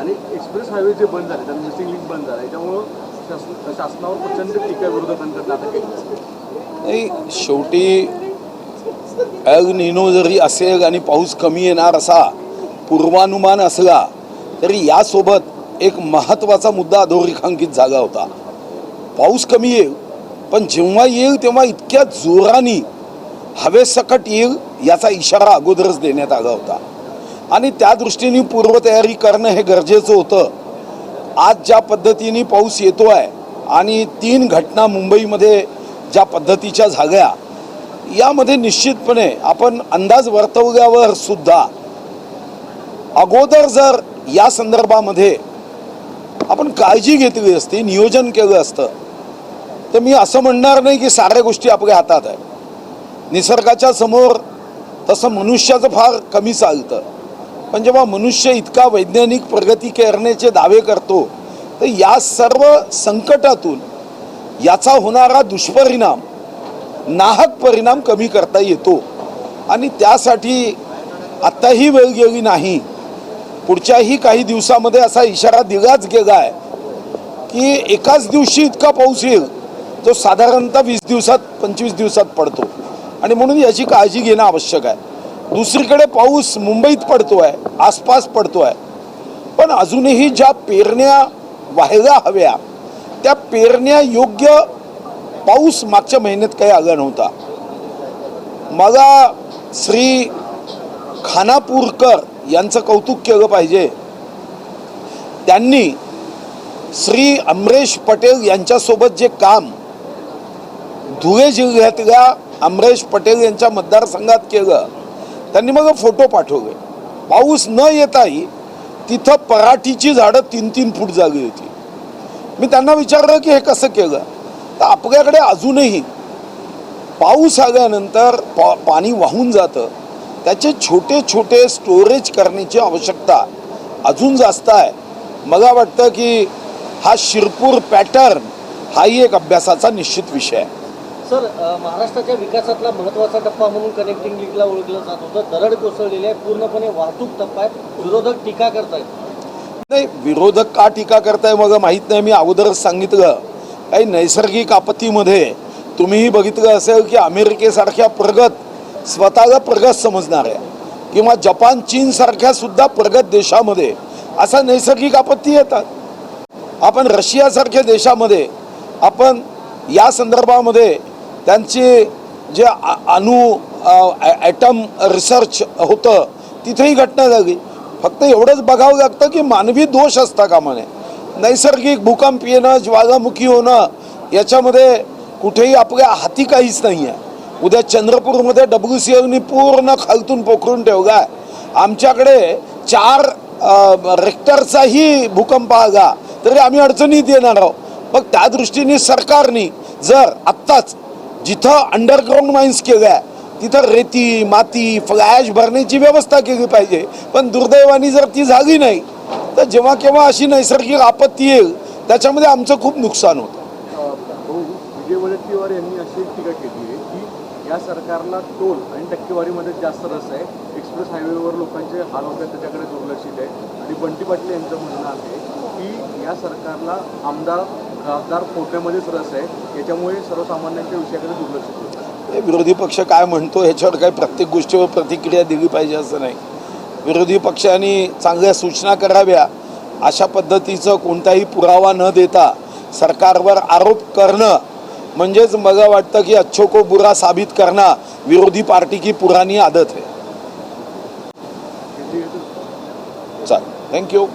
आणि express highway जे बंद झाले, त्यामुळे मिसिंग लिंक बंद झाला, त्यामुळे शासनावर प्रचंड टीका विरोधकांकडून आता केली. नाही, शेवटी एल निनो जरी असेल आणि पाऊस कमी येणार असा पूर्वानुमान असला तरी यासोबत एक महत्त्वाचा मुद्दा अधोरेखांकित झाला होता. पाऊस कमी येईल, पण जेव्हा येईल तेव्हा इतक्या जोराने हवेसकट येईल याचा इशारा अगोदरच देण्यात आला होता आणि त्या दृष्टीने पूर्वतयारी करणं हे गरजेचं होतं. आज ज्या पद्धतीने पाऊस येतो आहे आणि 3 घटना मुंबईमध्ये ज्या पद्धतीच्या झाल्या, यामध्ये निश्चितपणे आपण अंदाज वर्तवल्यावर सुद्धा अगोदर जर या संदर्भामध्ये आपण काळजी घेतली असती, नियोजन केलं असतं, तर मी असं म्हणणार नाही की साऱ्या गोष्टी आपल्या हातात आहे. निसर्गाच्या समोर तसं मनुष्याचं फार कमी चालतं, पण जेव्हा मनुष्य इतका वैज्ञानिक प्रगती करण्याचे दावे करतो तर या सर्व संकटातून याचा होणारा दुष्परिणाम, नाहक परिणाम कमी करता येतो आणि त्यासाठी आत्ताही वेळ गेली नाही. पुढच्याही काही दिवसामध्ये असा इशारा दिलाच गेला आहे की एकाच दिवशी इतका पाऊस येईल जो साधारणतः 20 दिवसात 25 दिवसात पडतो आणि म्हणून याची काळजी घेणं आवश्यक आहे. दुसरीकडे पाऊस मुंबईत पडतो आहे, आसपास पडतो आहे, पण अजूनही ज्या पेरण्या व्हायला हव्या त्या पेरण्या योग्य पाऊस मागच्या महिन्यात काही आला नव्हता. मला श्री खानापूरकर यांचं कौतुक केलं पाहिजे. त्यांनी श्री अमरेश पटेल यांच्यासोबत जे काम धुळे जिल्ह्यातल्या अमरेश पटेल यांच्या मतदारसंघात केलं, त्यांनी मग फोटो पाठवले. पाऊस न येताही तिथं पराठीची झाडं 3-3 फूट झाली होती. मी त्यांना विचारलं की हे कसं केलं, तर आपल्याकडे अजूनही पाऊस आल्यानंतर पाणी वाहून जातं, त्याचे छोटे छोटे स्टोरेज करण्याची आवश्यकता अजून जास्त आहे. मला वाटतं की हा शिरपूर पॅटर्न हाही एक अभ्यासाचा निश्चित विषय आहे. सर, महाराष्ट्राच्या विकासातला महत्त्वाचा टप्पा म्हणून कनेक्टिंग लिंकला ओळखलं जात होतं. दरड कोसळलेली आहे, पूर्णपणे वाहतूक टप्पा आहे. विरोधक टीका करतायत. नाही, विरोधक का टीका करताय मला माहीत नाही. मी अगोदरच सांगितलं, काही नैसर्गिक आपत्तीमध्ये तुम्हीही बघितलं असेल की अमेरिकेसारख्या स्वतःला प्रगत समजणाऱ्या किंवा जपान, चीनसारख्या सुद्धा प्रगत देशामध्ये असा नैसर्गिक आपत्ती येतात. आपण रशियासारख्या देशामध्ये आपण या संदर्भामध्ये त्यांचे जे ॲटम रिसर्च होतं तिथेही घटना झाली. फक्त एवढंच बघावं लागतं की मानवी दोष असता कामा नये. नैसर्गिक भूकंप येणं, ज्वालामुखी होणं याच्यामध्ये कुठेही आपल्या हाती काहीच नाही आहे. उद्या चंद्रपूरमध्ये WCLनी पूर्ण खालतून पोखरून ठेवला आहे. आमच्याकडे 4 रेक्टरचाही भूकंप आला तरी आम्ही अडचणीत येणार आहोत. मग त्या दृष्टीने सरकारने जर आत्ताच जिथं अंडरग्राऊंड माइन्स केल्या तिथं रेती, माती, फ्लॅश भरण्याची व्यवस्था केली पाहिजे. पण दुर्दैवाने जर ती झाली नाही तर जेव्हा केव्हा अशी नैसर्गिक आपत्ती येईल त्याच्यामध्ये आमचं खूप नुकसान होतं. विजय वडेट्टीवार यांनी अशी टीका केली आहे की या सरकारला टोल आणि टक्केवारीमध्ये जास्त रस आहे, एक्सप्रेस हायवेवर लोकांचे हाल होतात त्याच्याकडे दुर्लक्षित आहे. आणि बंटी पाटील यांचं म्हणणं आहे की या सरकारला आमदार खासदार फोडण्यामध्येच रस आहे, याच्यामुळे सर्वसामान्यांच्या विषयाकडे दुर्लक्षित होतं. विरोधी पक्ष काय म्हणतो ह्याच्यावर काही प्रत्येक गोष्टीवर प्रतिक्रिया दिली पाहिजे असं नाही. विरोधी पक्षांनी चांगल्या सूचना कराव्या. अशा पद्धतीचं कोणताही पुरावा न देता सरकारवर आरोप करणं म्हणजेच मला वाटतं की अच्छो को बुरा साबित करना विरोधी पार्टी की पुरानी आदत है. चालेल, थँक्यू.